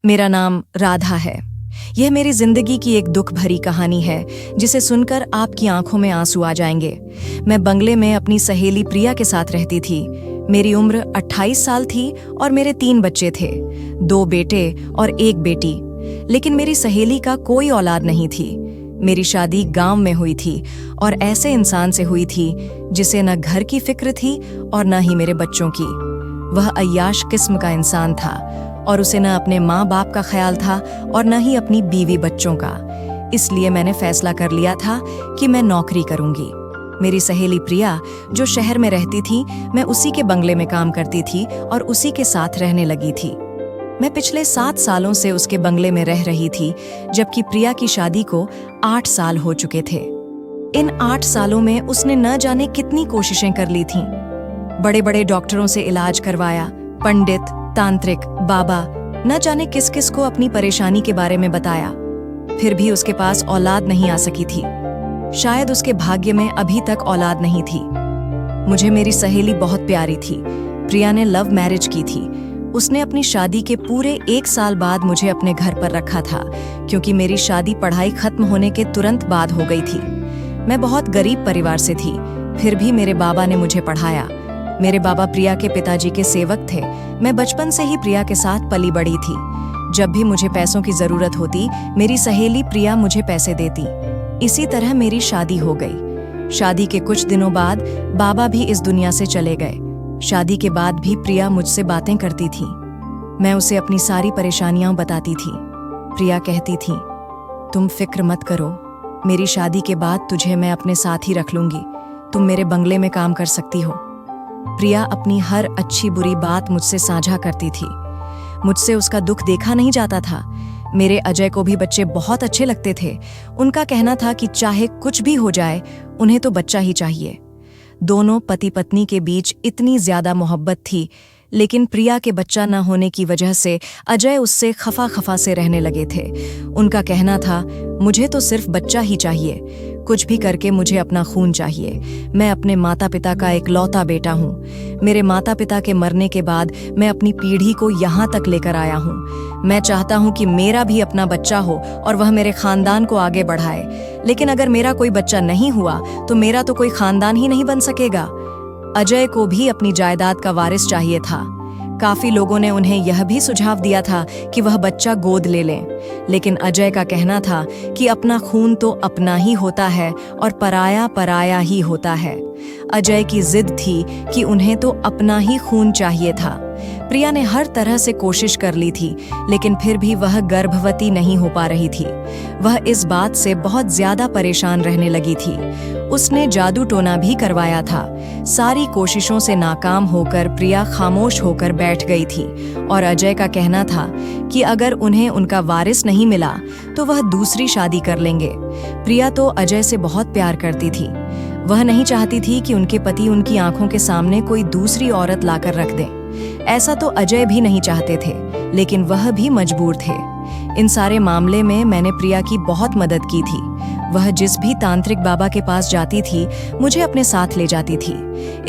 मेरा नाम राधा है। यह मेरी जिंदगी की एक दुख भरी कहानी है जिसे सुनकर आपकी आंखों में आंसू आ जाएंगे। मैं बंगले में अपनी सहेली प्रिया के साथ रहती थी। मेरी उम्र 28 साल थी और मेरे 3 बच्चे थे, 2 बेटे और 1 बेटी। लेकिन मेरी सहेली का कोई औलाद नहीं थी। मेरी शादी गांव में हुई थी और ऐसे इंसान से हुई थी जिसे न घर की फिक्र थी और न ही मेरे बच्चों की। वह अय्याश किस्म का इंसान था और उसे न अपने माँ बाप का ख्याल था और न ही अपनी बीवी बच्चों का। इसलिए मैंने फैसला कर लिया था कि मैं नौकरी करूंगी। मेरी सहेली प्रिया जो शहर में रहती थी, मैं उसी के बंगले में काम करती थी और उसी के साथ रहने लगी थी। मैं पिछले 7 सालों से उसके बंगले में रह रही थी, जबकि प्रिया की शादी को 8 साल हो चुके थे। इन 8 सालों में उसने न जाने कितनी कोशिशें कर ली थीं। बड़े बड़े डॉक्टरों से इलाज करवाया, पंडित, तांत्रिक, बाबा, न जाने किस किस को अपनी परेशानी के बारे में बताया। फिर भी उसके पास औलाद नहीं आ सकी थी। शायद उसके भाग्य में अभी तक औलाद नहीं थी। मुझे मेरी सहेली बहुत प्यारी थी। प्रिया ने लव मैरिज की थी। उसने अपनी शादी के पूरे 1 साल बाद मुझे अपने घर पर रखा था, क्योंकि मेरी शादी पढ़ाई खत्म होने के तुरंत बाद हो गई थी। मैं बहुत गरीब परिवार से थी, फिर भी मेरे बाबा ने मुझे पढ़ाया। मेरे बाबा प्रिया के पिताजी के सेवक थे। मैं बचपन से ही प्रिया के साथ पली बड़ी थी। जब भी मुझे पैसों की जरूरत होती, मेरी सहेली प्रिया मुझे पैसे देती। इसी तरह मेरी शादी हो गई। शादी के कुछ दिनों बाद बाबा भी इस दुनिया से चले गए। शादी के बाद भी प्रिया मुझसे बातें करती थी। मैं उसे अपनी सारी परेशानियां बताती थी। प्रिया कहती थी, तुम फिक्र मत करो, मेरी शादी के बाद तुझे मैं अपने साथ ही रख लूंगी। तुम मेरे बंगले में काम कर सकती हो। प्रिया अपनी हर अच्छी बुरी बात मुझसे साझा करती थी। मुझसे उसका दुख देखा नहीं जाता था। मेरे अजय को भी बच्चे बहुत अच्छे लगते थे। उनका कहना था कि चाहे कुछ भी हो जाए, उन्हें तो बच्चा ही चाहिए। दोनों पति पत्नी के बीच इतनी ज्यादा मोहब्बत थी, लेकिन प्रिया के बच्चा न होने की वजह से अजय उससे खफा खफा से रहने लगे थे। उनका कहना था, मुझे तो सिर्फ बच्चा ही चाहिए, कुछ भी करके मुझे अपना खून चाहिए। मैं अपने माता पिता का इकलौता बेटा हूँ। मेरे माता पिता के मरने के बाद मैं अपनी पीढ़ी को यहाँ तक लेकर आया हूँ। मैं चाहता हूँ कि मेरा भी अपना बच्चा हो और वह मेरे खानदान को आगे बढ़ाए। लेकिन अगर मेरा कोई बच्चा नहीं हुआ तो मेरा तो कोई खानदान ही नहीं बन सकेगा। अजय को भी अपनी जायदाद का वारिस चाहिए था। काफी लोगों ने उन्हें यह भी सुझाव दिया था कि वह बच्चा गोद ले लें, लेकिन अजय का कहना था कि अपना खून तो अपना ही होता है और पराया पराया ही होता है। अजय की जिद थी कि उन्हें तो अपना ही खून चाहिए था। प्रिया ने हर तरह से कोशिश कर ली थी, लेकिन फिर भी वह गर्भवती नहीं हो पा रही थी। वह इस बात से बहुत ज्यादा परेशान रहने लगी थी। उसने जादू टोना भी करवाया था। सारी कोशिशों से नाकाम होकर प्रिया खामोश होकर बैठ गई थी और अजय का कहना था कि अगर उन्हें उनका वारिस नहीं मिला तो वह दूसरी शादी कर लेंगे। प्रिया तो अजय से बहुत प्यार करती थी। वह नहीं चाहती थी कि उनके पति उनकी आंखों के सामने कोई दूसरी औरत लाकर रख दें। ऐसा तो अजय भी नहीं चाहते थे, लेकिन वह भी मजबूर थे। इन सारे मामले में मैंने प्रिया की बहुत मदद की थी। वह जिस भी तांत्रिक बाबा के पास जाती थी, मुझे अपने साथ ले जाती थी।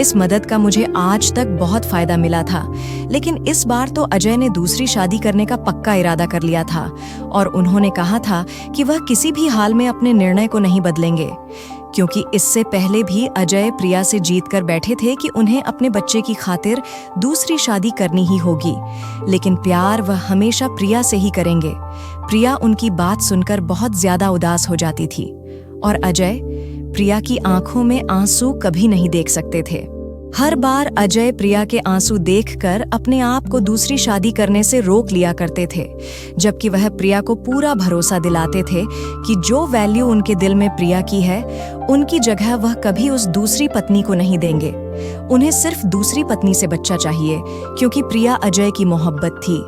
इस मदद का मुझे आज तक बहुत फायदा मिला था। लेकिन इस बार तो अजय ने दूसरी शादी करने का पक्का इरादा कर लिया था और उन्होंने कहा था कि वह किसी भी हाल में अपने निर्णय को नहीं बदलेंगे, क्योंकि इससे पहले भी अजय प्रिया से जीत कर बैठे थे कि उन्हें अपने बच्चे की खातिर दूसरी शादी करनी ही होगी, लेकिन प्यार वह हमेशा प्रिया से ही करेंगे। प्रिया उनकी बात सुनकर बहुत ज्यादा उदास हो जाती थी और अजय प्रिया की आंखों में आंसू कभी नहीं देख सकते थे। हर बार अजय प्रिया के आंसू देखकर अपने आप को दूसरी शादी करने से रोक लिया करते थे, जबकि वह प्रिया को पूरा भरोसा दिलाते थे कि जो वैल्यू उनके दिल में प्रिया की है, उनकी जगह वह कभी उस दूसरी पत्नी को नहीं देंगे। उन्हें सिर्फ दूसरी पत्नी से बच्चा चाहिए, क्योंकि प्रिया अजय की मोहब्बत थी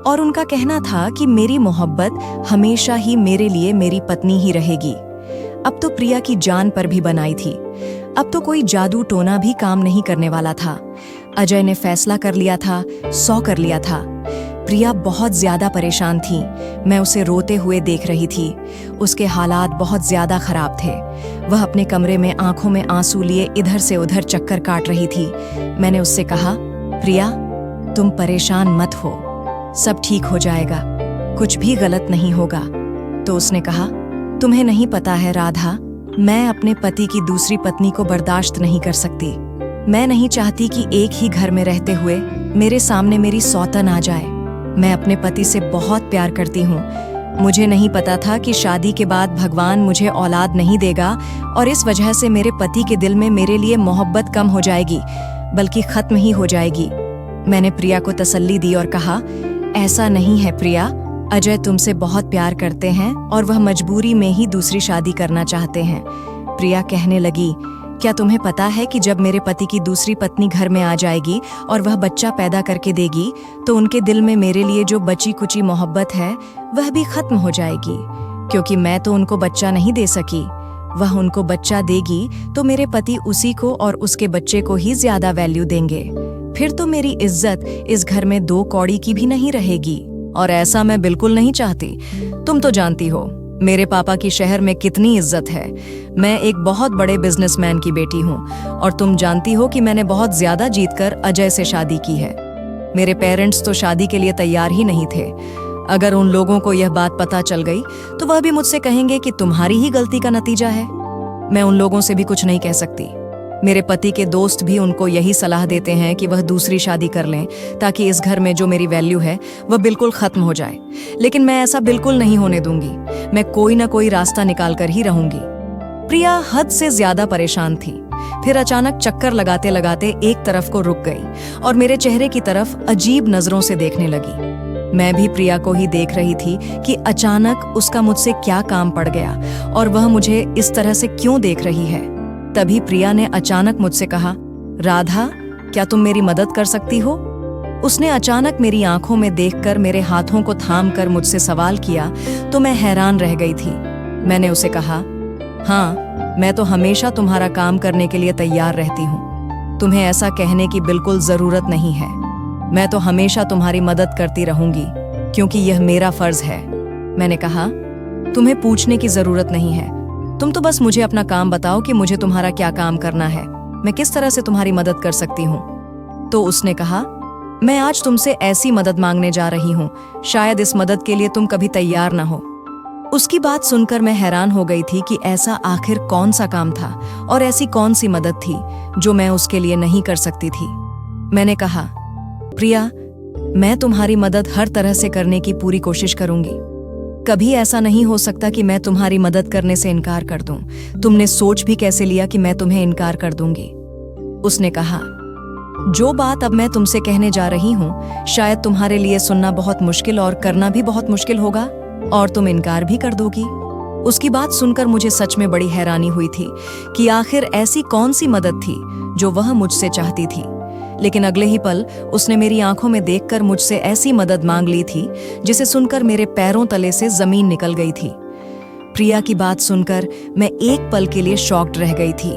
और उनका कहना था कि मेरी मोहब्बत हमेशा ही मेरे लिए मेरी पत्नी ही रहेगी। अब तो प्रिया की जान पर भी बनाई थी। अब तो कोई जादू टोना भी काम नहीं करने वाला था। अजय ने फैसला कर लिया था, 100 कर लिया था। प्रिया बहुत ज्यादा परेशान थी। मैं उसे रोते हुए देख रही थी। उसके हालात बहुत ज्यादा खराब थे। वह अपने कमरे में आंखों में आंसू लिए इधर से उधर चक्कर काट रही थी। मैंने उससे कहा, प्रिया, तुम परेशान मत हो, सब ठीक हो जाएगा। कुछ भी गलत नहीं होगा। तो उसने कहा, तुम्हें नहीं पता है राधा, मैं अपने पति की दूसरी पत्नी को बर्दाश्त नहीं कर सकती। मैं नहीं चाहती कि एक ही घर में रहते हुए मेरे सामने मेरी सौतन आ जाए। मैं अपने पति से बहुत प्यार करती हूँ। मुझे नहीं पता था कि शादी के बाद भगवान मुझे औलाद नहीं देगा और इस वजह से मेरे पति के दिल में मेरे लिए मोहब्बत कम हो जाएगी, बल्कि खत्म ही हो जाएगी। मैंने प्रिया को तसल्ली दी और कहा, ऐसा नहीं है प्रिया, अजय तुमसे बहुत प्यार करते हैं और वह मजबूरी में ही दूसरी शादी करना चाहते हैं। प्रिया कहने लगी, क्या तुम्हें पता है कि जब मेरे पति की दूसरी पत्नी घर में आ जाएगी और वह बच्चा पैदा करके देगी तो उनके दिल में मेरे लिए जो बची कुची मोहब्बत है वह भी खत्म हो जाएगी, क्योंकि मैं तो उनको बच्चा नहीं दे सकी। वह उनको बच्चा देगी तो मेरे पति उसी को और उसके बच्चे को ही ज्यादा वैल्यू देंगे। फिर तो मेरी इज्जत इस घर में 2 कौड़ी की भी नहीं रहेगी, और ऐसा मैं बिल्कुल नहीं चाहती। तुम तो जानती हो मेरे पापा की शहर में कितनी इज्जत है। मैं एक बहुत बड़े बिजनेसमैन की बेटी हूँ और तुम जानती हो कि मैंने बहुत ज्यादा जीतकर अजय से शादी की है। मेरे पेरेंट्स तो शादी के लिए तैयार ही नहीं थे। अगर उन लोगों को यह बात पता चल गई तो वह भी मुझसे कहेंगे कि तुम्हारी ही गलती का नतीजा है। मैं उन लोगों से भी कुछ नहीं कह सकती। मेरे पति के दोस्त भी उनको यही सलाह देते हैं कि वह दूसरी शादी कर लें ताकि इस घर में जो मेरी वैल्यू है वह बिल्कुल खत्म हो जाए। लेकिन मैं ऐसा बिल्कुल नहीं होने दूंगी। मैं कोई ना कोई रास्ता निकाल कर ही रहूंगी। प्रिया हद से ज्यादा परेशान थी। फिर अचानक चक्कर लगाते लगाते एक तरफ को रुक गई और मेरे चेहरे की तरफ अजीब नजरों से देखने लगी। मैं भी प्रिया को ही देख रही थी कि अचानक उसका मुझसे क्या काम पड़ गया और वह मुझे इस तरह से क्यों देख रही है। तभी प्रिया ने अचानक मुझसे कहा, राधा, क्या तुम मेरी मदद कर सकती हो? उसने अचानक मेरी आंखों में देखकर मेरे हाथों को थामकर मुझसे सवाल किया तो मैं हैरान रह गई थी। मैंने उसे कहा, हाँ, मैं तो हमेशा तुम्हारा काम करने के लिए तैयार रहती हूँ। तुम्हें ऐसा कहने की बिल्कुल जरूरत नहीं है। मैं तो हमेशा तुम्हारी मदद करती रहूंगी क्योंकि यह मेरा फर्ज है। मैंने कहा, तुम्हें पूछने की जरूरत नहीं है। तुम तो बस मुझे अपना काम बताओ कि मुझे तुम्हारा क्या काम करना है, मैं किस तरह से तुम्हारी मदद कर सकती हूँ। तो उसने कहा, मैं आज तुमसे ऐसी मदद मांगने जा रही हूँ, शायद इस मदद के लिए तुम कभी तैयार ना हो। उसकी बात सुनकर मैं हैरान हो गई थी कि ऐसा आखिर कौन सा काम था और ऐसी कौन सी मदद थी जो मैं उसके लिए नहीं कर सकती थी। मैंने कहा, प्रिया, मैं तुम्हारी मदद हर तरह से करने की पूरी कोशिश करूंगी। कभी ऐसा नहीं हो सकता कि मैं तुम्हारी मदद करने से इनकार कर दूं। तुमने सोच भी कैसे लिया कि मैं तुम्हें इनकार कर दूंगी? उसने कहा, जो बात अब मैं तुमसे कहने जा रही हूं शायद तुम्हारे लिए सुनना बहुत मुश्किल और करना भी बहुत मुश्किल होगा और तुम इनकार भी कर दोगी। उसकी बात सुनकर मुझे सच में बड़ी हैरानी हुई थी कि आखिर ऐसी कौन सी मदद थी जो वह मुझसे चाहती थी। लेकिन अगले ही पल उसने मेरी आंखों में देखकर मुझसे ऐसी मदद मांग ली थी जिसे सुनकर मेरे पैरों तले से जमीन निकल गई थी। प्रिया की बात सुनकर मैं एक पल के लिए शॉक्ड रह गई थी।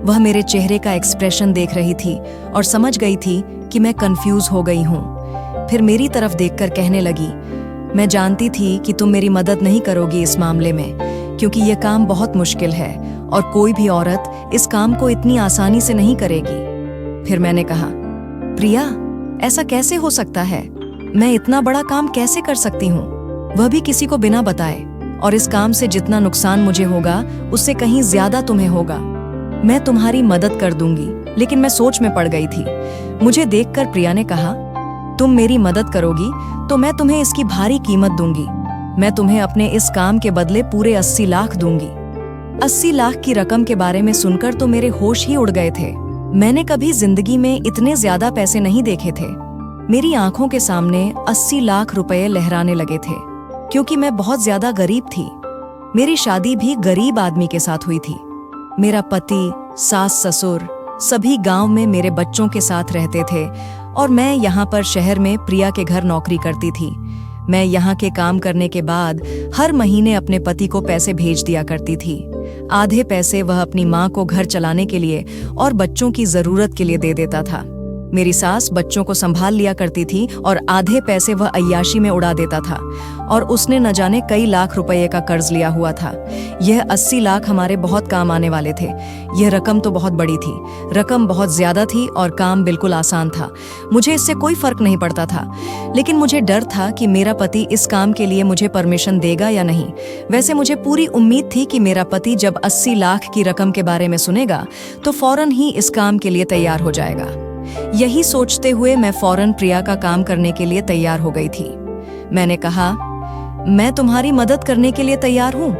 वह मेरे चेहरे का एक्सप्रेशन देख रही थी और समझ गई थी कि मैं कंफ्यूज हो गई हूँ। फिर मेरी तरफ देखकर कहने लगी, मैं जानती थी कि तुम मेरी मदद नहीं करोगी इस मामले में, क्योंकि यह काम बहुत मुश्किल है और कोई भी औरत इस काम को इतनी आसानी से नहीं करेगी। फिर मैंने कहा, प्रिया, ऐसा कैसे हो सकता है? मैं इतना बड़ा काम कैसे कर सकती हूँ, वह भी किसी को बिना बताए? और इस काम से जितना नुकसान मुझे होगा उससे कहीं ज्यादा तुम्हें होगा। मैं तुम्हारी मदद कर दूंगी। लेकिन मैं सोच में पड़ गई थी। मुझे देखकर प्रिया ने कहा, तुम मेरी मदद करोगी तो मैं तुम्हें इसकी भारी कीमत दूंगी। मैं तुम्हें अपने इस काम के बदले पूरे 80 लाख दूंगी। 80 लाख की रकम के बारे में सुनकर तो मेरे होश ही उड़ गए थे। मैंने कभी जिंदगी में इतने ज्यादा पैसे नहीं देखे थे। मेरी आंखों के सामने 80 लाख रुपए लहराने लगे थे, क्योंकि मैं बहुत ज्यादा गरीब थी। मेरी शादी भी गरीब आदमी के साथ हुई थी। मेरा पति, सास ससुर सभी गांव में मेरे बच्चों के साथ रहते थे और मैं यहाँ पर शहर में प्रिया के घर नौकरी करती थी। मैं यहाँ के काम करने के बाद हर महीने अपने पति को पैसे भेज दिया करती थी। आधे पैसे वह अपनी माँ को घर चलाने के लिए और बच्चों की जरूरत के लिए दे देता था। मेरी सास बच्चों को संभाल लिया करती थी और आधे पैसे वह अय्याशी में उड़ा देता था और उसने न जाने कई लाख रुपए का कर्ज लिया हुआ था। यह 80 लाख हमारे बहुत काम आने वाले थे। यह रकम तो बहुत बड़ी थी, रकम बहुत ज्यादा थी और काम बिल्कुल आसान था। मुझे इससे कोई फर्क नहीं पड़ता था, लेकिन मुझे डर था कि मेरा पति इस काम के लिए मुझे परमिशन देगा या नहीं। वैसे मुझे पूरी उम्मीद थी कि मेरा पति जब 80 लाख की रकम के बारे में सुनेगा तो फौरन ही इस काम के लिए तैयार हो जाएगा। यही सोचते हुए मैं फौरन प्रिया का काम करने के लिए तैयार हो गई थी। मैंने कहा, मैं तुम्हारी मदद करने के लिए तैयार हूं,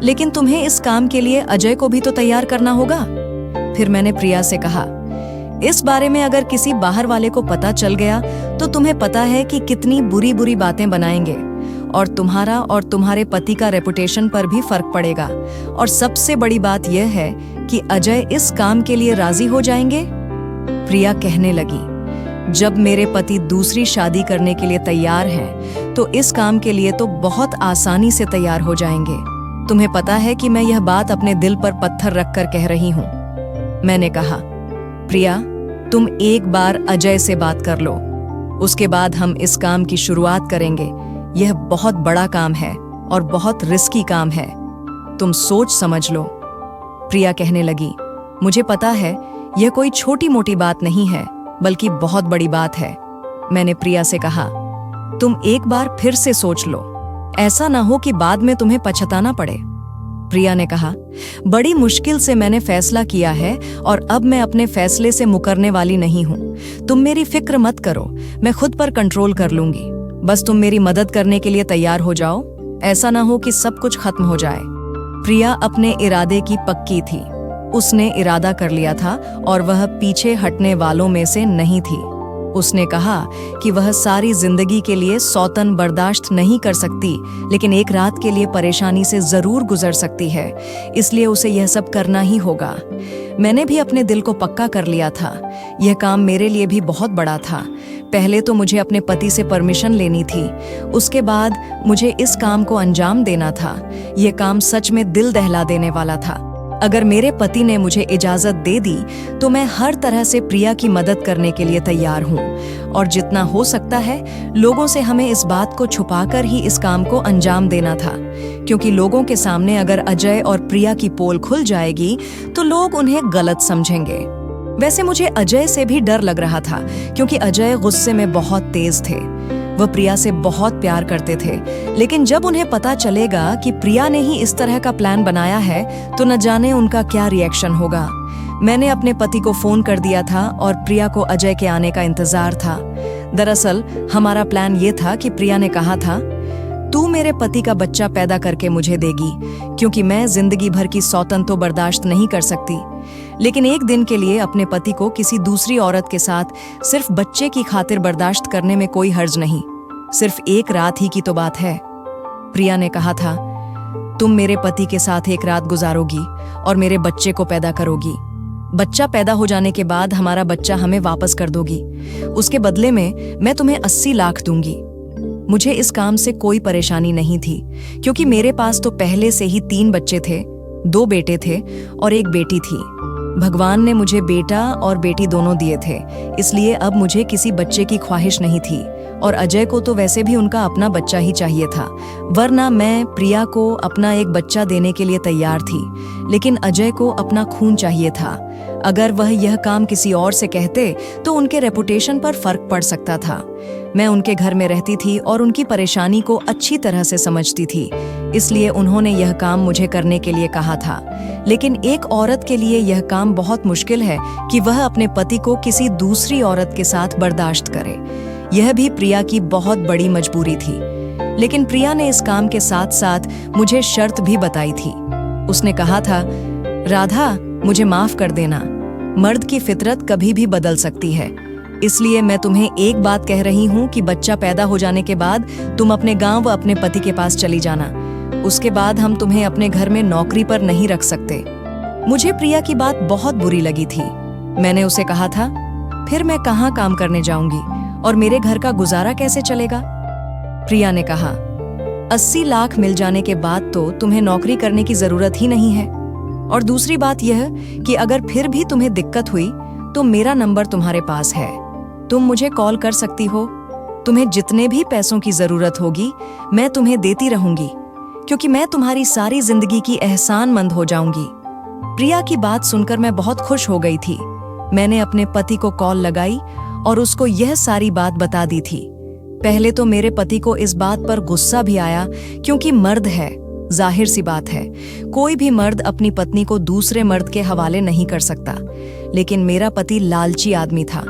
लेकिन तुम्हें इस काम के लिए अजय को भी तो तैयार करना होगा। फिर मैंने प्रिया से कहा, इस बारे में अगर किसी बाहर वाले को पता चल गया तो तुम्हें पता है कि कितनी बुरी बुरी बातें बनाएंगे और तुम्हारा और तुम्हारे पति का रेपुटेशन पर भी फर्क पड़ेगा। और सबसे बड़ी बात यह है कि अजय इस काम के लिए राजी हो जाएंगे। प्रिया कहने लगी, जब मेरे पति दूसरी शादी करने के लिए तैयार हैं, तो इस काम के लिए तो बहुत आसानी से तैयार हो जाएंगे। तुम्हें पता है कि मैं यह बात अपने दिल पर पत्थर रखकर कह रही हूं। मैंने कहा, प्रिया, तुम एक बार अजय से बात कर लो, उसके बाद हम इस काम की शुरुआत करेंगे। यह बहुत बड़ा काम है और बहुत रिस्की काम है, तुम सोच समझ लो। प्रिया कहने लगी, मुझे पता है यह कोई छोटी मोटी बात नहीं है, बल्कि बहुत बड़ी बात है। मैंने प्रिया से कहा, तुम एक बार फिर से सोच लो, ऐसा ना हो कि बाद में तुम्हें पछताना पड़े। प्रिया ने कहा, बड़ी मुश्किल से मैंने फैसला किया है और अब मैं अपने फैसले से मुकरने वाली नहीं हूं। तुम मेरी फिक्र मत करो, मैं खुद पर कंट्रोल कर लूंगी। बस तुम मेरी मदद करने के लिए तैयार हो जाओ, ऐसा ना हो कि सब कुछ खत्म हो जाए। प्रिया अपने इरादे की पक्की थी। उसने इरादा कर लिया था और वह पीछे हटने वालों में से नहीं थी। उसने कहा कि वह सारी जिंदगी के लिए सौतन बर्दाश्त नहीं कर सकती, लेकिन एक रात के लिए परेशानी से जरूर गुजर सकती है, इसलिए उसे यह सब करना ही होगा। मैंने भी अपने दिल को पक्का कर लिया था। यह काम मेरे लिए भी बहुत बड़ा था। पहले तो मुझे अपने पति से परमिशन लेनी थी, उसके बाद मुझे इस काम को अंजाम देना था। यह काम सच में दिल दहला देने वाला था। अगर मेरे पति ने मुझे इजाजत दे दी तो मैं हर तरह से प्रिया की मदद करने के लिए तैयार हूँ और जितना हो सकता है लोगों से हमें इस बात को छुपाकर ही इस काम को अंजाम देना था, क्योंकि लोगों के सामने अगर अजय और प्रिया की पोल खुल जाएगी तो लोग उन्हें गलत समझेंगे। वैसे मुझे अजय से भी डर लग रहा था, क्योंकि अजय गुस्से में बहुत तेज थे। वह प्रिया से बहुत प्यार करते थे, लेकिन जब उन्हें पता चलेगा कि प्रिया ने ही इस तरह का प्लान बनाया है तो न जाने उनका क्या रिएक्शन होगा। मैंने अपने पति को फोन कर दिया था और प्रिया को अजय के आने का इंतजार था। दरअसल हमारा प्लान ये था कि प्रिया ने कहा था, तू मेरे पति का बच्चा पैदा करके मुझे देगी, क्योंकि मैं जिंदगी भर की सौतन तो बर्दाश्त नहीं कर सकती, लेकिन एक दिन के लिए अपने पति को किसी दूसरी औरत के साथ सिर्फ बच्चे की खातिर बर्दाश्त करने में कोई हर्ज नहीं। सिर्फ एक रात ही की तो बात है। प्रिया ने कहा था, तुम मेरे पति के साथ एक रात गुजारोगी और मेरे बच्चे को पैदा करोगी। बच्चा पैदा हो जाने के बाद हमारा बच्चा हमें वापस कर दोगी। उसके बदले में मैं तुम्हें 80 लाख दूंगी। मुझे इस काम से कोई परेशानी नहीं थी, क्योंकि मेरे पास तो पहले से ही 3 बच्चे थे, 2 बेटे थे और एक बेटी थी। भगवान ने मुझे बेटा और बेटी दोनों दिए थे, इसलिए अब मुझे किसी बच्चे की ख्वाहिश नहीं थी और अजय को तो वैसे भी उनका अपना बच्चा ही चाहिए था, वरना मैं प्रिया को अपना एक बच्चा देने के लिए तैयार थी, लेकिन अजय को अपना खून चाहिए था। अगर वह यह काम किसी और से कहते तो उनके रेपुटेशन पर फर्क पड़ सकता था। मैं उनके घर में रहती थी और उनकी परेशानी को अच्छी तरह से समझती थी, इसलिए उन्होंने यह काम मुझे करने के लिए कहा था। लेकिन एक औरत के लिए यह काम बहुत मुश्किल है कि वह अपने पति को किसी दूसरी औरत के साथ बर्दाश्त करे। यह भी प्रिया की बहुत बड़ी मजबूरी थी, लेकिन प्रिया ने इस काम के साथ साथ मुझे शर्त भी बताई थी। उसने कहा था, राधा, मुझे माफ कर देना, मर्द की फितरत कभी भी बदल सकती है, इसलिए मैं तुम्हें एक बात कह रही हूँ कि बच्चा पैदा हो जाने के बाद तुम अपने गांव व अपने पति के पास चली जाना। उसके बाद हम तुम्हें अपने घर में नौकरी पर नहीं रख सकते। मुझे प्रिया की बात बहुत बुरी लगी थी। मैंने उसे कहा था, फिर मैं कहाँ काम करने जाऊंगी और मेरे घर का गुजारा कैसे चलेगा? प्रिया ने कहा, 80 लाख मिल जाने के बाद तो तुम्हें नौकरी करने की जरूरत ही नहीं है, और दूसरी बात यह कि अगर फिर भी तुम्हें दिक्कत हुई तो मेरा नंबर तुम्हारे पास है। तुम मुझे कॉल कर सकती हो। तुम्हें जितने भी पैसों की जरूरत होगी मैं तुम्हें देती रहूंगी, क्योंकि मैं तुम्हारी सारी जिंदगी की एहसानमंद हो जाऊंगी। प्रिया की बात सुनकर मैं बहुत खुश हो गई थी। मैंने अपने पति को कॉल लगाई और उसको यह सारी बात बता दी थी। पहले तो मेरे पति को इस बात पर गुस्सा भी आया, क्योंकि मर्द है, जाहिर सी बात है, कोई भी मर्द अपनी पत्नी को दूसरे मर्द के हवाले नहीं कर सकता। लेकिन मेरा पति लालची आदमी था,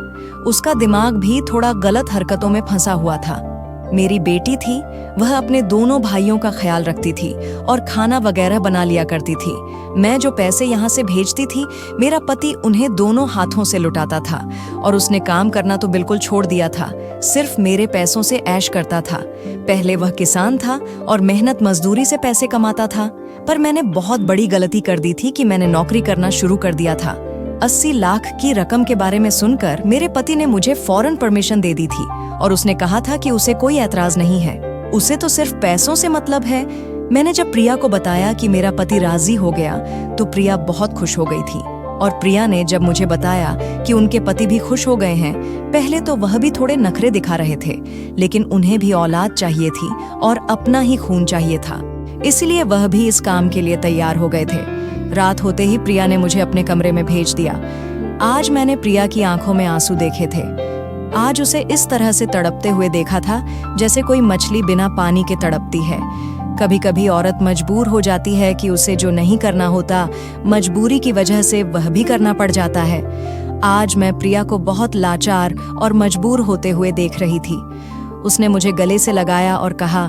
उसका दिमाग भी थोड़ा गलत हरकतों में फंसा हुआ था। मेरी बेटी थी, वह अपने दोनों भाइयों का ख्याल रखती थी और खाना वगैरह बना लिया करती थी। मैं जो पैसे यहाँ से भेजती थी, मेरा पति उन्हें दोनों हाथों से लुटाता था और उसने काम करना तो बिल्कुल छोड़ दिया था, सिर्फ मेरे पैसों से ऐश करता था। पहले वह किसान था और मेहनत मजदूरी से पैसे कमाता था, पर मैंने बहुत बड़ी गलती कर दी थी कि मैंने नौकरी करना शुरू कर दिया था। 80 लाख की रकम के बारे में सुनकर मेरे पति ने मुझे फौरन परमिशन दे दी थी और उसने कहा था कि उसे कोई ऐतराज नहीं है, उसे तो सिर्फ पैसों से मतलब है। मैंने जब प्रिया को बताया कि मेरा पति राजी हो गया तो प्रिया बहुत खुश हो गई थी। और प्रिया ने जब मुझे बताया कि उनके पति भी खुश हो गए हैं, पहले तो वह भी थोड़े नखरे दिखा रहे थे, लेकिन उन्हें भी औलाद चाहिए थी और अपना ही खून चाहिए था, इसलिए वह भी इस काम के लिए तैयार हो गए थे। रात होते ही प्रिया ने मुझे अपने कमरे में भेज दिया। आज मैंने प्रिया की आंखों में आंसू देखे थे। आज उसे इस तरह से तड़पते हुए देखा था जैसे कोई मछली बिना पानी के तड़पती है। कभी कभी औरत मजबूर हो जाती है कि उसे जो नहीं करना होता, मजबूरी की वजह से वह भी करना पड़ जाता है। आज मैं प्रिया को बहुत लाचार और मजबूर होते हुए देख रही थी। उसने मुझे गले से लगाया और कहा,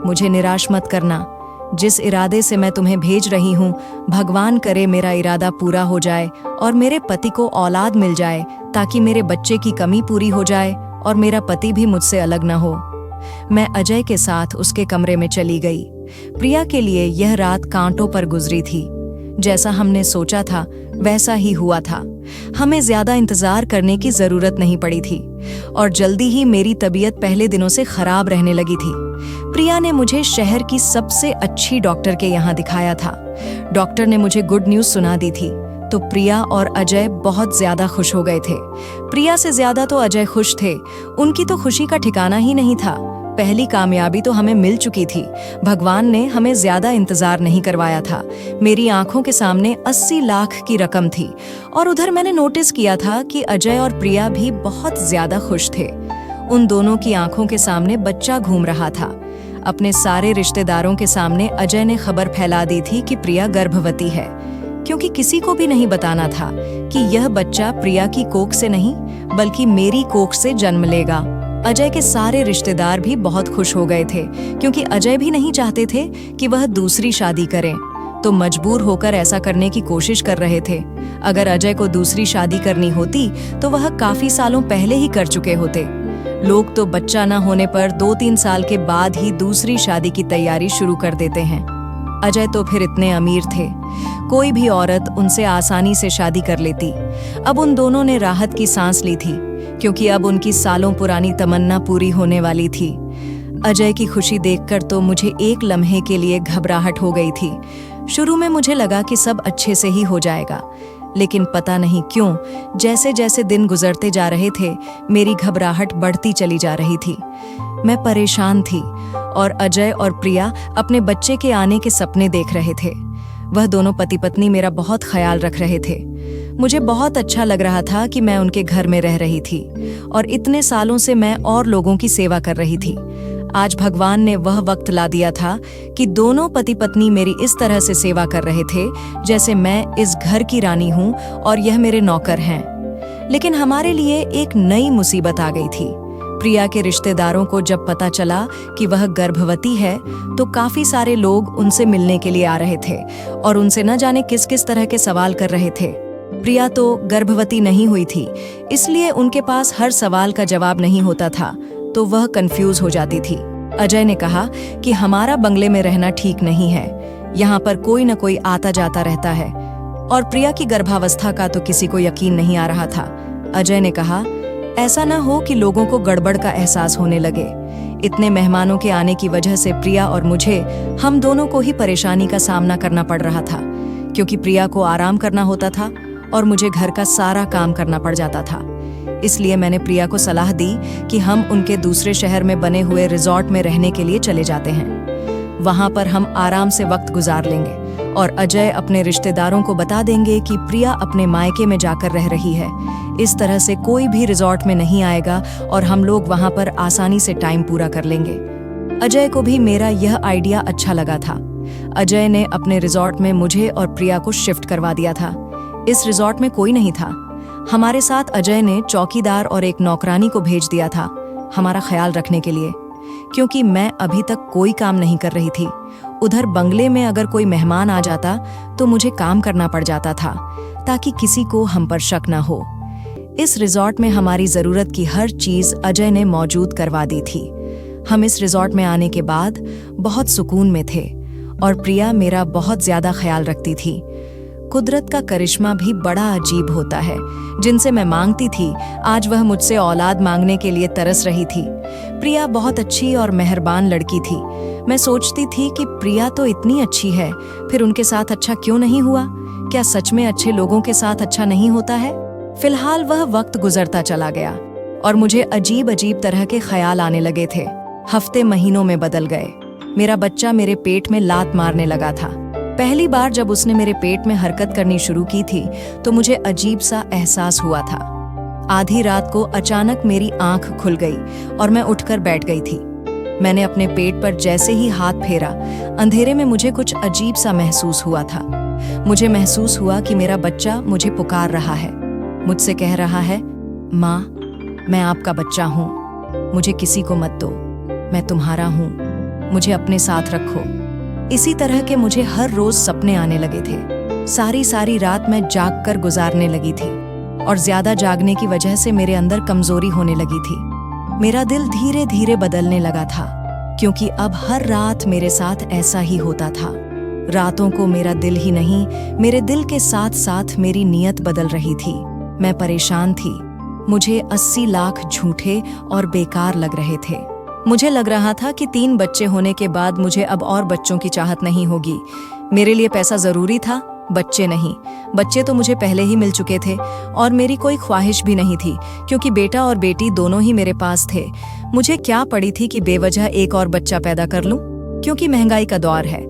मुझे निराश मत करना, जिस इरादे से मैं तुम्हें भेज रही हूँ, भगवान करे मेरा इरादा पूरा हो जाए और मेरे पति को औलाद मिल जाए, ताकि मेरे बच्चे की कमी पूरी हो जाए और मेरा पति भी मुझसे अलग न हो। मैं अजय के साथ उसके कमरे में चली गई। प्रिया के लिए यह रात कांटों पर गुजरी थी। जैसा हमने सोचा था वैसा ही हुआ था। हमें ज्यादा इंतजार करने की जरूरत नहीं पड़ी थी और जल्दी ही मेरी तबीयत पहले दिनों से खराब रहने लगी थी। प्रिया ने मुझे शहर की सबसे अच्छी डॉक्टर के यहाँ दिखाया था। डॉक्टर ने मुझे गुड न्यूज सुना दी थी, तो प्रिया और अजय बहुत ज्यादा खुश हो गए थे। प्रिया से ज्यादा तो अजय खुश थे। उनकी तो खुशी का ठिकाना ही नहीं था। पहली कामयाबी तो हमें मिल चुकी थी। भगवान ने हमें ज्यादा इंतजार नहीं करवाया था। मेरी आंखों के सामने 80 लाख की रकम थी और उधर मैंने नोटिस किया था कि अजय और प्रिया भी बहुत ज्यादा खुश थे। उन दोनों की आंखों के सामने बच्चा घूम रहा था। अपने सारे रिश्तेदारों के सामने अजय ने खबर फैला दी थी कि प्रिया गर्भवती है, क्योंकि किसी को भी नहीं बताना था कि यह बच्चा प्रिया की कोख से नहीं बल्कि मेरी कोख से जन्म लेगा। अजय के सारे रिश्तेदार भी बहुत खुश हो गए थे, क्योंकि अजय भी नहीं चाहते थे कि वह दूसरी शादी करें, तो मजबूर होकर ऐसा करने की कोशिश कर रहे थे। अगर अजय को दूसरी शादी करनी होती तो वह काफी सालों पहले ही कर चुके होते। लोग तो बच्चा न होने पर 2-3 साल के बाद ही दूसरी शादी की तैयारी शुरू कर देते हैं। अजय तो फिर इतने अमीर थे, कोई भी औरत उनसे आसानी से शादी कर लेती। अब उन दोनों ने राहत की सांस ली थी, क्योंकि अब उनकी सालों पुरानी तमन्ना पूरी होने वाली थी। अजय की खुशी देखकर तो मुझे एक लम्हे के लिए घबराहट हो गई थी। शुरू में मुझे लगा कि सब अच्छे से ही हो जाएगा, लेकिन पता नहीं क्यों जैसे जैसे दिन गुजरते जा रहे थे मेरी घबराहट बढ़ती चली जा रही थी। मैं परेशान थी और अजय और प्रिया अपने बच्चे के आने के सपने देख रहे थे। वह दोनों पति पत्नी मेरा बहुत ख्याल रख रहे थे। मुझे बहुत अच्छा लग रहा था कि मैं उनके घर में रह रही थी और इतने सालों से मैं और लोगों की सेवा कर रही थी। आज भगवान ने वह वक्त ला दिया था कि दोनों पति पत्नी मेरी इस तरह से सेवा कर रहे थे जैसे मैं इस घर की रानी हूँ और यह मेरे नौकर हैं। लेकिन हमारे लिए एक नई मुसीबत आ गई थी। प्रिया के रिश्तेदारों को जब पता चला कि वह गर्भवती है तो काफी सारे लोग उनसे मिलने के लिए आ रहे थे और उनसे न जाने किस किस तरह के सवाल कर रहे थे। प्रिया तो गर्भवती नहीं हुई थी, इसलिए उनके पास हर सवाल का जवाब नहीं होता था, तो वह कंफ्यूज हो जाती थी। अजय ने कहा कि हमारा बंगले में रहना ठीक नहीं है, यहाँ पर कोई न कोई आता जाता रहता है, और प्रिया की गर्भावस्था का तो किसी को यकीन नहीं आ रहा था। अजय ने कहा, ऐसा न हो कि लोगों को गड़बड़ का एहसास होने लगे। इतने मेहमानों के आने की वजह से प्रिया और मुझे, हम दोनों को ही परेशानी का सामना करना पड़ रहा था, क्योंकि प्रिया को आराम करना होता था और मुझे घर का सारा काम करना पड़ जाता था। इसलिए मैंने प्रिया को सलाह दी कि हम उनके दूसरे शहर में बने हुए रिजॉर्ट में रहने के लिए चले जाते हैं। वहां पर हम आराम से वक्त गुजार लेंगे और अजय अपने रिश्तेदारों को बता देंगे कि प्रिया अपने मायके में जाकर रह रही है। इस तरह से कोई भी रिजॉर्ट में नहीं आएगा और हम लोग वहां पर आसानी से टाइम पूरा कर लेंगे। अजय को भी मेरा यह आइडिया अच्छा लगा था। अजय ने अपने रिजॉर्ट में मुझे और प्रिया को शिफ्ट करवा दिया था। इस रिजॉर्ट में कोई नहीं था। हमारे साथ अजय ने चौकीदार और एक नौकरानी को भेज दिया था हमारा ख्याल रखने के लिए, क्योंकि मैं अभी तक कोई काम नहीं कर रही थी। उधर बंगले में अगर कोई मेहमान आ जाता तो मुझे काम करना पड़ जाता था ताकि किसी को हम पर शक न हो। इस रिजॉर्ट में हमारी जरूरत की हर चीज अजय ने मौजूद करवा दी थी। हम इस रिजॉर्ट में आने के बाद बहुत सुकून में थे और प्रिया मेरा बहुत ज्यादा ख्याल रखती थी। कुदरत का करिश्मा भी बड़ा अजीब होता है। जिनसे मैं मांगती थी आज वह मुझसे औलाद मांगने के लिए तरस रही थी। प्रिया बहुत अच्छी और मेहरबान लड़की थी। मैं सोचती थी कि प्रिया तो इतनी अच्छी है, फिर उनके साथ अच्छा क्यों नहीं हुआ? क्या सच में अच्छे लोगों के साथ अच्छा नहीं होता है? फिलहाल वह वक्त गुजरता चला गया और मुझे अजीब अजीब तरह के ख्याल आने लगे थे। हफ्ते महीनों में बदल गए। मेरा बच्चा मेरे पेट में लात मारने लगा था। पहली बार जब उसने मेरे पेट में हरकत करनी शुरू की थी तो मुझे अजीब सा एहसास हुआ था। आधी रात को अचानक मेरी आंख खुल गई और मैं उठकर बैठ गई थी। मैंने अपने पेट पर जैसे ही हाथ फेरा, अंधेरे में मुझे कुछ अजीब सा महसूस हुआ था। मुझे महसूस हुआ कि मेरा बच्चा मुझे पुकार रहा है, मुझसे कह रहा है, माँ, मैं आपका बच्चा हूँ, मुझे किसी को मत दो, मैं तुम्हारा हूँ, मुझे अपने साथ रखो। इसी तरह के मुझे हर रोज सपने आने लगे थे। सारी रात मैं जाग कर गुजारने लगी थी और ज्यादा जागने की वजह से मेरे अंदर कमजोरी होने लगी थी। मेरा दिल धीरे धीरे बदलने लगा था, क्योंकि अब हर रात मेरे साथ ऐसा ही होता था। रातों को मेरा दिल ही नहीं, मेरे दिल के साथ साथ मेरी नीयत बदल रही थी। मैं परेशान थी। मुझे 80 लाख झूठे और बेकार लग रहे थे। मुझे लग रहा था कि 3 बच्चे होने के बाद मुझे अब और बच्चों की चाहत नहीं होगी। मेरे लिए पैसा जरूरी था, बच्चे नहीं। बच्चे तो मुझे पहले ही मिल चुके थे और मेरी कोई ख्वाहिश भी नहीं थी, क्योंकि बेटा और बेटी दोनों ही मेरे पास थे। मुझे क्या पड़ी थी कि बेवजह एक और बच्चा पैदा कर लूं, क्योंकि महंगाई का दौर है।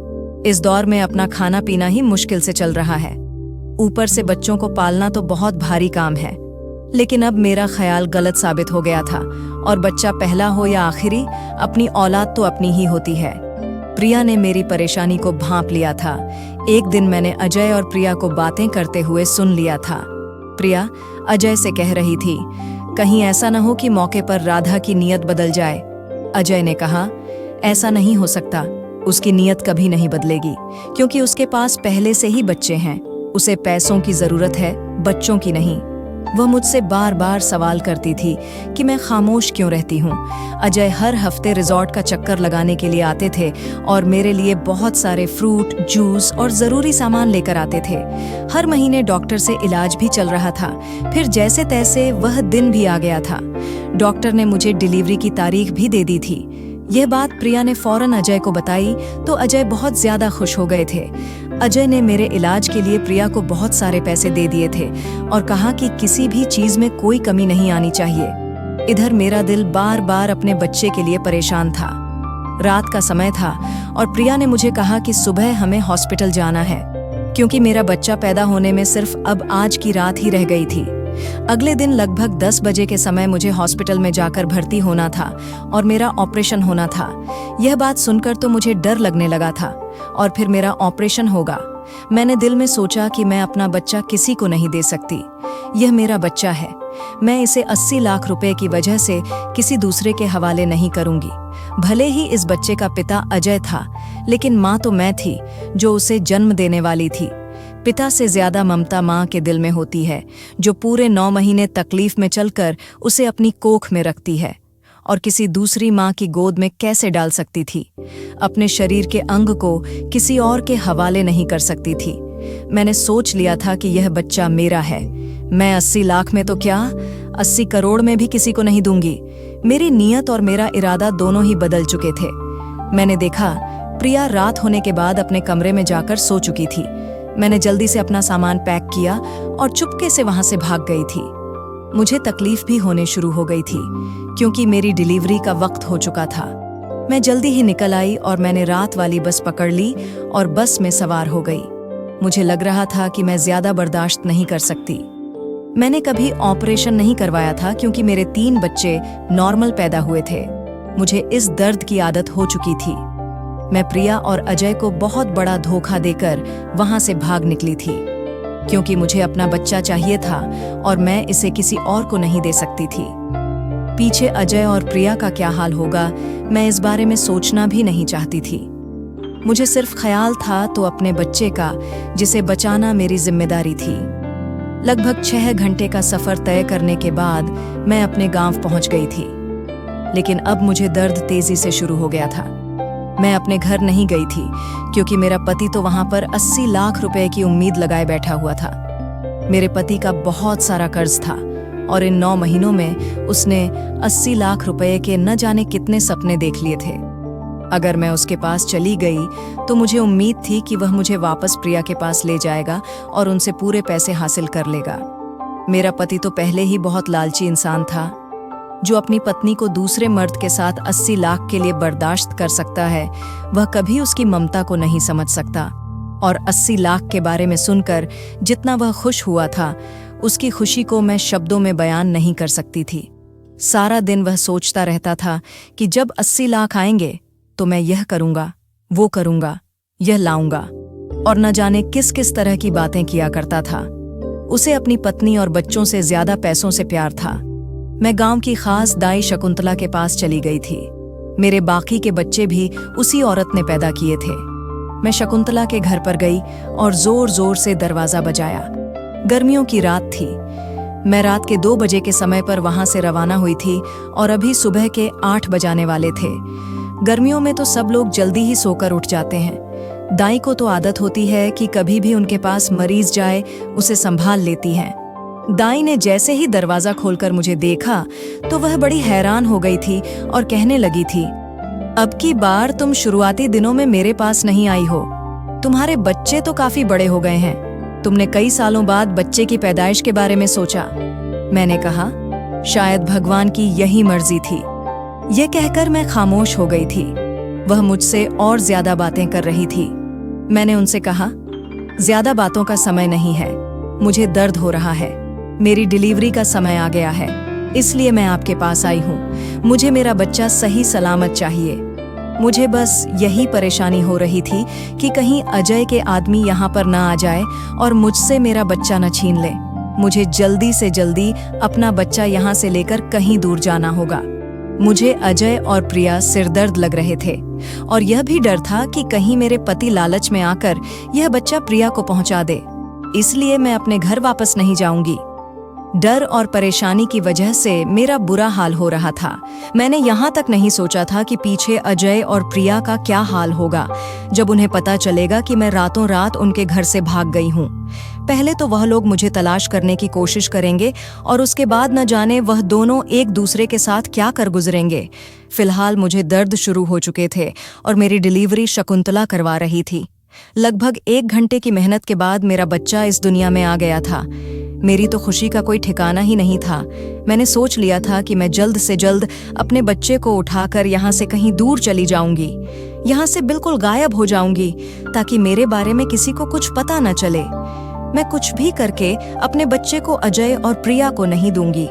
इस दौर में अपना खाना पीना ही मुश्किल से चल रहा है। ऊपर से बच्चों को पालना तो बहुत भारी काम है। लेकिन अब मेरा ख्याल गलत साबित हो गया था और बच्चा पहला हो या आखिरी, अपनी औलाद तो अपनी ही होती है। प्रिया ने मेरी परेशानी को भांप लिया था। एक दिन मैंने अजय और प्रिया को बातें करते हुए सुन लिया था। प्रिया अजय से कह रही थी, कहीं ऐसा न हो कि मौके पर राधा की नीयत बदल जाए। अजय ने कहा, ऐसा नहीं हो सकता, उसकी नीयत कभी नहीं बदलेगी, क्योंकि उसके पास पहले से ही बच्चे हैं। उसे पैसों की जरूरत है, बच्चों की नहीं। वह मुझसे बार बार सवाल करती थी कि मैं खामोश क्यों रहती हूँ। अजय हर हफ्ते रिजॉर्ट का चक्कर लगाने के लिए आते थे और मेरे लिए बहुत सारे फ्रूट, जूस और ज़रूरी सामान लेकर आते थे। हर महीने डॉक्टर से इलाज भी चल रहा था। फिर जैसे तैसे वह दिन भी आ गया था। डॉक्टर ने मुझे डिलीवरी की तारीख भी दे दी थी। यह बात प्रिया ने फौरन अजय को बताई तो अजय बहुत ज्यादा खुश हो गए थे। अजय ने मेरे इलाज के लिए प्रिया को बहुत सारे पैसे दे दिए थे और कहा कि किसी भी चीज में कोई कमी नहीं आनी चाहिए। इधर मेरा दिल बार बार अपने बच्चे के लिए परेशान था। रात का समय था और प्रिया ने मुझे कहा कि सुबह हमें हॉस्पिटल जाना है, क्योंकि मेरा बच्चा पैदा होने में सिर्फ अब आज की रात ही रह गई थी। अगले दिन लगभग 10 बजे के समय मुझे हॉस्पिटल में जाकर भर्ती होना था और मेरा ऑपरेशन होना था। यह बात सुनकर तो मुझे डर लगने लगा था और फिर मेरा ऑपरेशन होगा। मैंने दिल में सोचा कि मैं अपना बच्चा किसी को नहीं दे सकती। यह मेरा बच्चा है। मैं इसे 80 लाख रुपए की वजह से किसी दूसरे के हवाले नहीं करूंगी। भले ही इस बच्चे का पिता अजय था, लेकिन माँ तो मैं थी जो उसे जन्म देने वाली थी। पिता से ज्यादा ममता माँ के दिल में होती है, जो पूरे 9 महीने तकलीफ में चलकर उसे अपनी कोख में रखती है और किसी दूसरी माँ की गोद में कैसे डाल सकती थी। अपने शरीर के अंग को किसी और के हवाले नहीं कर सकती थी। मैंने सोच लिया था कि यह बच्चा मेरा है। मैं 80 लाख में तो क्या, 80 करोड़ में भी किसी को नहीं दूंगी। मेरी नीयत और मेरा इरादा दोनों ही बदल चुके थे। मैंने देखा प्रिया रात होने के बाद अपने कमरे में जाकर सो चुकी थी। मैंने जल्दी से अपना सामान पैक किया और चुपके से वहां से भाग गई थी। मुझे तकलीफ भी होने शुरू हो गई थी क्योंकि मेरी डिलीवरी का वक्त हो चुका था। मैं जल्दी ही निकल आई और मैंने रात वाली बस पकड़ ली और बस में सवार हो गई। मुझे लग रहा था कि मैं ज्यादा बर्दाश्त नहीं कर सकती। मैंने कभी ऑपरेशन नहीं करवाया था क्योंकि मेरे 3 बच्चे नॉर्मल पैदा हुए थे। मुझे इस दर्द की आदत हो चुकी थी। मैं प्रिया और अजय को बहुत बड़ा धोखा देकर वहां से भाग निकली थी क्योंकि मुझे अपना बच्चा चाहिए था और मैं इसे किसी और को नहीं दे सकती थी। पीछे अजय और प्रिया का क्या हाल होगा, मैं इस बारे में सोचना भी नहीं चाहती थी। मुझे सिर्फ ख्याल था तो अपने बच्चे का, जिसे बचाना मेरी जिम्मेदारी थी। लगभग 6 घंटे का सफर तय करने के बाद मैं अपने गांव पहुंच गई थी, लेकिन अब मुझे दर्द तेजी से शुरू हो गया था। मैं अपने घर नहीं गई थी क्योंकि मेरा पति तो वहां पर 80 लाख रुपए की उम्मीद लगाए बैठा हुआ था। मेरे पति का बहुत सारा कर्ज था और इन 9 महीनों में उसने 80 लाख रुपए के न जाने कितने सपने देख लिए थे। अगर मैं उसके पास चली गई तो मुझे उम्मीद थी कि वह मुझे वापस प्रिया के पास ले जाएगा और उनसे पूरे पैसे हासिल कर लेगा। मेरा पति तो पहले ही बहुत लालची इंसान था। जो अपनी पत्नी को दूसरे मर्द के साथ 80 लाख के लिए बर्दाश्त कर सकता है, वह कभी उसकी ममता को नहीं समझ सकता। और 80 लाख के बारे में सुनकर जितना वह खुश हुआ था, उसकी खुशी को मैं शब्दों में बयान नहीं कर सकती थी। सारा दिन वह सोचता रहता था कि जब 80 लाख आएंगे तो मैं यह करूंगा, वो करूंगा, यह लाऊंगा, और न जाने किस किस तरह की बातें किया करता था। उसे अपनी पत्नी और बच्चों से ज्यादा पैसों से प्यार था। मैं गांव की खास दाई शकुंतला के पास चली गई थी। मेरे बाकी के बच्चे भी उसी औरत ने पैदा किए थे। मैं शकुंतला के घर पर गई और जोर जोर से दरवाजा बजाया। गर्मियों की रात थी। मैं रात के 2 बजे के समय पर वहां से रवाना हुई थी और अभी सुबह के 8 बजाने वाले थे। गर्मियों में तो सब लोग जल्दी ही सोकर उठ जाते हैं। दाई को तो आदत होती है कि कभी भी उनके पास मरीज जाए उसे संभाल लेती हैं। दाई ने जैसे ही दरवाजा खोलकर मुझे देखा तो वह बड़ी हैरान हो गई थी और कहने लगी थी, अब की बार तुम शुरुआती दिनों में मेरे पास नहीं आई हो। तुम्हारे बच्चे तो काफी बड़े हो गए हैं। तुमने कई सालों बाद बच्चे की पैदाइश के बारे में सोचा। मैंने कहा, शायद भगवान की यही मर्जी थी। यह कहकर मैं खामोश हो गई थी। वह मुझसे और ज्यादा बातें कर रही थी। मैंने उनसे कहा, ज्यादा बातों का समय नहीं है। मुझे दर्द हो रहा है। मेरी डिलीवरी का समय आ गया है, इसलिए मैं आपके पास आई हूँ। मुझे मेरा बच्चा सही सलामत चाहिए। मुझे बस यही परेशानी हो रही थी कि कहीं अजय के आदमी यहाँ पर ना आ जाए और मुझसे मेरा बच्चा न छीन ले। मुझे जल्दी से जल्दी अपना बच्चा यहाँ से लेकर कहीं दूर जाना होगा। मुझे अजय और प्रिया सिरदर्द लग रहे थे और यह भी डर था कि कहीं मेरे पति लालच में आकर यह बच्चा प्रिया को पहुंचा दे। इसलिए मैं अपने घर वापस नहीं जाऊंगी। डर और परेशानी की वजह से मेरा बुरा हाल हो रहा था। मैंने यहाँ तक नहीं सोचा था कि पीछे अजय और प्रिया का क्या हाल होगा जब उन्हें पता चलेगा कि मैं रातों रात उनके घर से भाग गई हूँ। पहले तो वह लोग मुझे तलाश करने की कोशिश करेंगे और उसके बाद न जाने वह दोनों एक दूसरे के साथ क्या कर गुजरेंगे। फिलहाल मुझे दर्द शुरू हो चुके थे और मेरी डिलीवरी शकुंतला करवा रही थी। लगभग 1 घंटे की मेहनत के बाद मेरा बच्चा इस दुनिया में आ गया था। मेरी तो खुशी का कोई ठिकाना ही नहीं था। मैंने सोच लिया था कि मैं जल्द से जल्द अपने बच्चे को उठाकर यहाँ से कहीं दूर चली जाऊंगी, यहाँ से बिल्कुल गायब हो जाऊंगी ताकि मेरे बारे में किसी को कुछ पता न चले। मैं कुछ भी करके अपने बच्चे को अजय और प्रिया को नहीं दूंगी।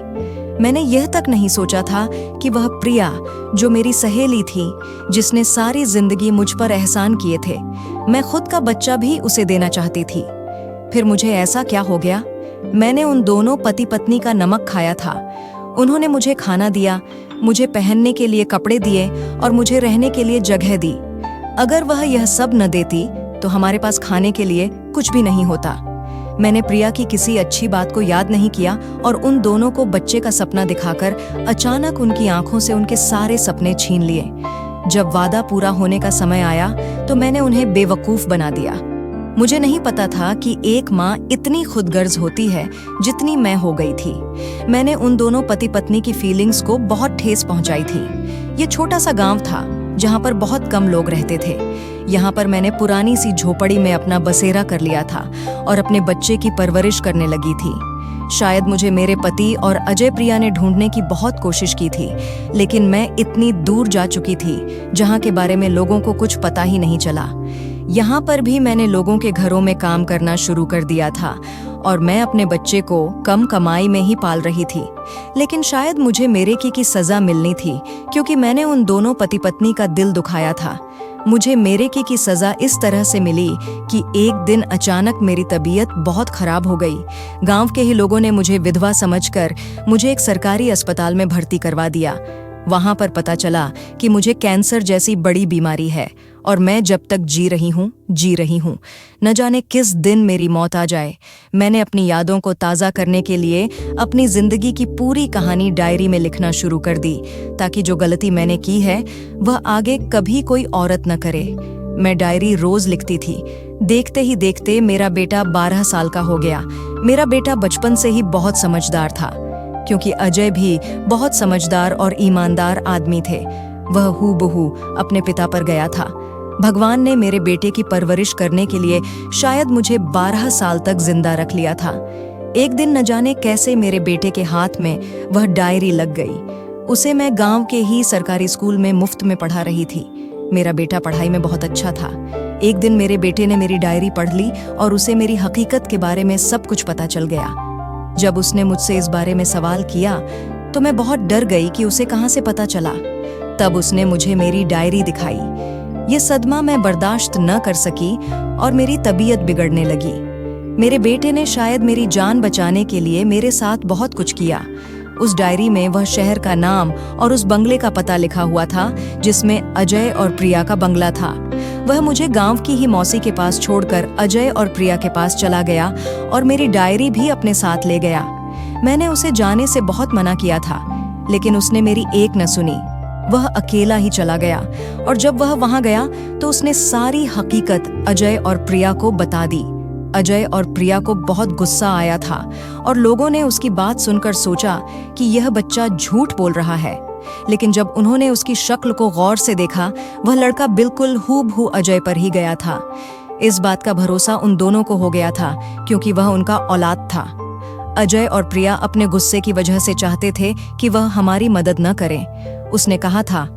मैंने यह तक नहीं सोचा था कि वह प्रिया, जो मेरी सहेली थी, जिसने सारी जिंदगी मुझ पर एहसान किए थे, मैं खुद का बच्चा भी उसे देना चाहती थी। फिर मुझे ऐसा क्या हो गया? मैंने उन दोनों पति पत्नी का नमक खाया था। उन्होंने मुझे खाना दिया, मुझे पहनने के लिए कपड़े दिए और मुझे रहने के लिए जगह दी। अगर वह यह सब न देती तो हमारे पास खाने के लिए कुछ भी नहीं होता। मैंने प्रिया की किसी अच्छी बात को याद नहीं किया और उन दोनों को बच्चे का सपना दिखाकर अचानक उनकी आंखों से उनके सारे सपने छीन लिए। जब वादा पूरा होने का समय आया तो मैंने उन्हें बेवकूफ बना दिया। मुझे नहीं पता था कि एक माँ इतनी खुदगर्ज होती है जितनी मैं हो गई थी। मैंने उन दोनों पति पत्नी की फीलिंग्स को बहुत ठेस पहुंचाई थी। ये छोटा सा गांव था जहां पर बहुत कम लोग रहते थे। यहाँ पर मैंने पुरानी सी झोपड़ी में अपना बसेरा कर लिया था और अपने बच्चे की परवरिश करने लगी थी। शायद मुझे मेरे पति और अजय प्रिया ने ढूंढने की बहुत कोशिश की थी, लेकिन मैं इतनी दूर जा चुकी थी जहां के बारे में लोगों को कुछ पता ही नहीं चला। यहाँ पर भी मैंने लोगों के घरों में काम करना शुरू कर दिया था और मैं अपने बच्चे को कम कमाई में ही पाल रही थी। लेकिन शायद मुझे मेरे की सजा मिलनी थी, क्योंकि मैंने उन दोनों पति पत्नी का दिल दुखाया था। मुझे मेरे की सजा इस तरह से मिली कि एक दिन अचानक मेरी तबीयत बहुत खराब हो गई। गांव के ही लोगों ने मुझे विधवा समझकर मुझे एक सरकारी अस्पताल में भर्ती करवा दिया। वहां पर पता चला कि मुझे कैंसर जैसी बड़ी बीमारी है और मैं जब तक जी रही हूँ, न जाने किस दिन मेरी मौत आ जाए। मैंने अपनी यादों को ताज़ा करने के लिए अपनी जिंदगी की पूरी कहानी डायरी में लिखना शुरू कर दी, ताकि जो गलती मैंने की है वह आगे कभी कोई औरत न करे। मैं डायरी रोज लिखती थी। देखते ही देखते मेरा बेटा 12 साल का हो गया। मेरा बेटा बचपन से ही बहुत समझदार था, क्योंकि अजय भी बहुत समझदार और ईमानदार आदमी थे। वह हूबहू अपने पिता पर गया था। भगवान ने मेरे बेटे की परवरिश करने के लिए शायद मुझे 12 साल तक जिंदा रख लिया था। एक दिन न जाने कैसे मेरे बेटे के हाथ में वह डायरी लग गई। उसे मैं गांव के ही सरकारी स्कूल में मुफ्त में पढ़ा रही थी। मेरा बेटा पढ़ाई में बहुत अच्छा था। एक दिन मेरे बेटे ने मेरी डायरी पढ़ ली और उसे मेरी हकीकत के बारे में सब कुछ पता चल गया। जब उसने मुझसे इस बारे में सवाल किया तो मैं बहुत डर गई कि उसे कहां से पता चला। तब उसने मुझे मेरी डायरी दिखाई। ये सदमा मैं बर्दाश्त न कर सकी और मेरी तबीयत बिगड़ने लगी। मेरे बेटे ने शायद मेरी जान बचाने के लिए मेरे साथ बहुत कुछ किया। उस डायरी में वह शहर का नाम और उस बंगले का पता लिखा हुआ था जिसमें अजय और प्रिया का बंगला था। वह मुझे गांव की ही मौसी के पास छोड़कर अजय और प्रिया के पास चला गया और मेरी डायरी भी अपने साथ ले गया। मैंने उसे जाने से बहुत मना किया था, लेकिन उसने मेरी एक न सुनी। वह अकेला ही चला गया और जब वह वहां गया तो उसने सारी हकीकत अजय और प्रिया को बता दी। अजय और प्रिया को बहुत गुस्सा आया था और लोगों ने उसकी बात सुनकर सोचा कि यह बच्चा झूठ बोल रहा है। लेकिन जब उन्होंने उसकी शक्ल को गौर से देखा, वह लड़का बिल्कुल हूबहू अजय पर ही गया था। इस बात का भरोसा उन दोनों को हो गया था, क्योंकि वह उनका औलाद था। अजय और प्रिया अपने गुस्से की वजह से चाहते थे कि वह हमारी मदद न करें। उसने कहा था,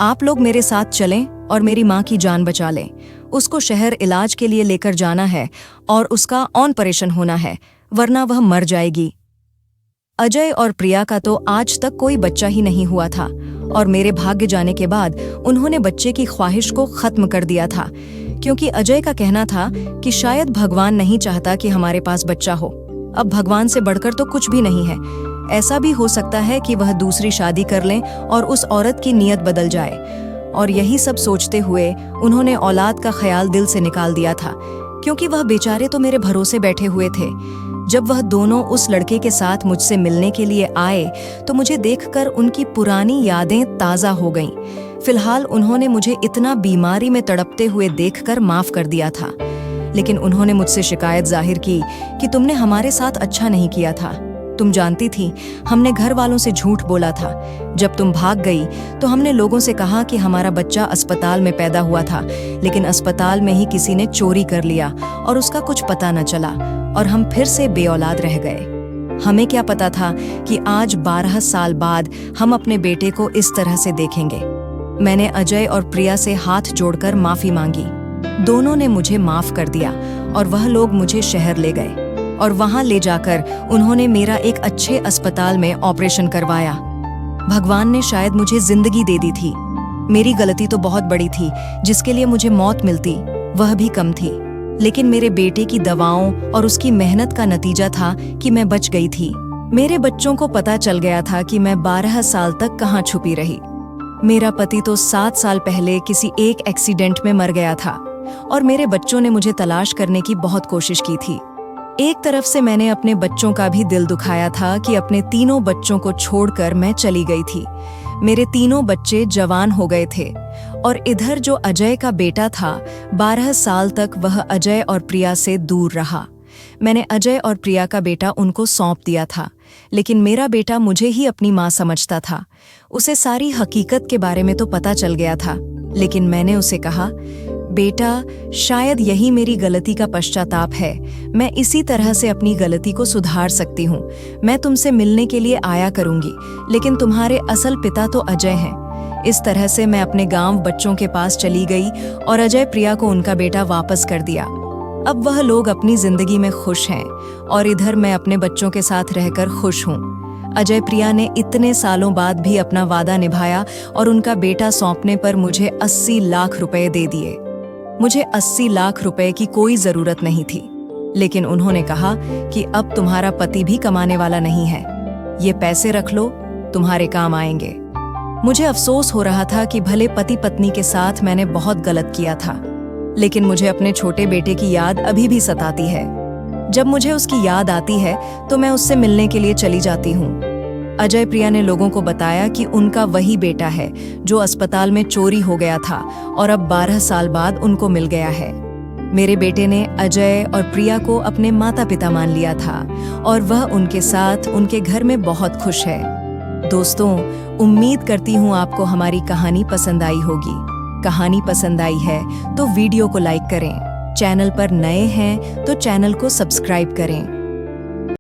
आप लोग मेरे साथ चलें और मेरी माँ की जान बचा लें। उसको शहर इलाज के लिए लेकर जाना है और उसका ऑपरेशन होना है, वरना वह मर जाएगी। अजय और प्रिया का तो आज तक कोई बच्चा ही नहीं हुआ था और मेरे भाग्य जाने के बाद उन्होंने बच्चे की ख्वाहिश को खत्म कर दिया था, क्योंकि अजय का कहना था कि शायद भगवान नहीं चाहता कि हमारे पास बच्चा हो। अब भगवान से बढ़कर तो कुछ भी नहीं है। ऐसा भी हो सकता है कि वह दूसरी शादी कर लें और उस औरत की नीयत बदल जाए। और यही सब सोचते हुए उन्होंने औलाद का ख्याल दिल से निकाल दिया था, क्योंकि वह बेचारे तो मेरे भरोसे बैठे हुए थे। जब वह दोनों उस लड़के के साथ मुझसे मिलने के लिए आए तो मुझे देखकर उनकी पुरानी यादें ताज़ा हो गईं। फिलहाल उन्होंने मुझे इतना बीमारी में तड़पते हुए देखकर माफ कर दिया था, लेकिन उन्होंने मुझसे शिकायत जाहिर की कि तुमने हमारे साथ अच्छा नहीं किया था। तुम जानती थी हमने घर वालों से झूठ बोला था। जब तुम भाग गई तो हमने लोगों से कहा कि हमारा बच्चा अस्पताल में पैदा हुआ था, लेकिन अस्पताल में ही किसी ने चोरी कर लिया और उसका कुछ पता न चला और हम फिर से बेऔलाद रह गए। हमें क्या पता था कि आज 12 साल बाद हम अपने बेटे को इस तरह से देखेंगे। मैंने अजय और प्रिया से हाथ जोड़कर माफी मांगी। दोनों ने मुझे माफ कर दिया और वह लोग मुझे शहर ले गए और वहां ले जाकर उन्होंने मेरा एक अच्छे अस्पताल में ऑपरेशन करवाया। भगवान ने शायद मुझे जिंदगी दे दी थी। मेरी गलती तो बहुत बड़ी थी, जिसके लिए मुझे मौत मिलती वह भी कम थी, लेकिन मेरे बेटे की दवाओं और उसकी मेहनत का नतीजा था कि मैं बच गई थी। मेरे बच्चों को पता चल गया था कि मैं 12 साल तक कहाँ छुपी रही। मेरा पति तो 7 साल पहले किसी एक एक्सीडेंट में मर गया था और मेरे बच्चों ने मुझे तलाश करने की बहुत कोशिश की थी। एक तरफ से मैंने अपने बच्चों का भी दिल दुखाया था कि अपने तीनों बच्चों को छोड़कर मैं चली गई थी। मेरे तीनों बच्चे जवान हो गए थे और इधर जो अजय का बेटा था, 12 साल तक वह अजय और प्रिया से दूर रहा। मैंने अजय और प्रिया का बेटा उनको सौंप दिया था, लेकिन मेरा बेटा मुझे ही अपनी माँ समझता था। उसे सारी हकीकत के बारे में तो पता चल गया था, लेकिन मैंने उसे कहा, बेटा, शायद यही मेरी गलती का पश्चाताप है। मैं इसी तरह से अपनी गलती को सुधार सकती हूँ। मैं तुमसे मिलने के लिए आया करूँगी, लेकिन तुम्हारे असल पिता तो अजय हैं। इस तरह से मैं अपने गांव बच्चों के पास चली गई और अजय प्रिया को उनका बेटा वापस कर दिया। अब वह लोग अपनी जिंदगी में खुश हैं और इधर मैं अपने बच्चों के साथ रहकर खुश हूँ। अजय प्रिया ने इतने सालों बाद भी अपना वादा निभाया और उनका बेटा सौंपने पर मुझे 80 लाख रुपए दे दिए। मुझे 80 लाख रुपए की कोई जरूरत नहीं थी, लेकिन उन्होंने कहा कि अब तुम्हारा पति भी कमाने वाला नहीं है, ये पैसे रख लो, तुम्हारे काम आएंगे। मुझे अफसोस हो रहा था कि भले पति पत्नी के साथ मैंने बहुत गलत किया था, लेकिन मुझे अपने छोटे बेटे की याद अभी भी सताती है। जब मुझे उसकी याद आती है तो मैं उससे मिलने के लिए चली जाती हूँ। अजय प्रिया ने लोगों को बताया कि उनका वही बेटा है जो अस्पताल में चोरी हो गया था और अब 12 साल बाद उनको मिल गया है। मेरे बेटे ने अजय और प्रिया को अपने माता पिता मान लिया था और वह उनके साथ उनके घर में बहुत खुश है। दोस्तों, उम्मीद करती हूँ आपको हमारी कहानी पसंद आई होगी। कहानी पसंद आई है तो वीडियो को लाइक करें। चैनल पर नए हैं तो चैनल को सब्सक्राइब करें।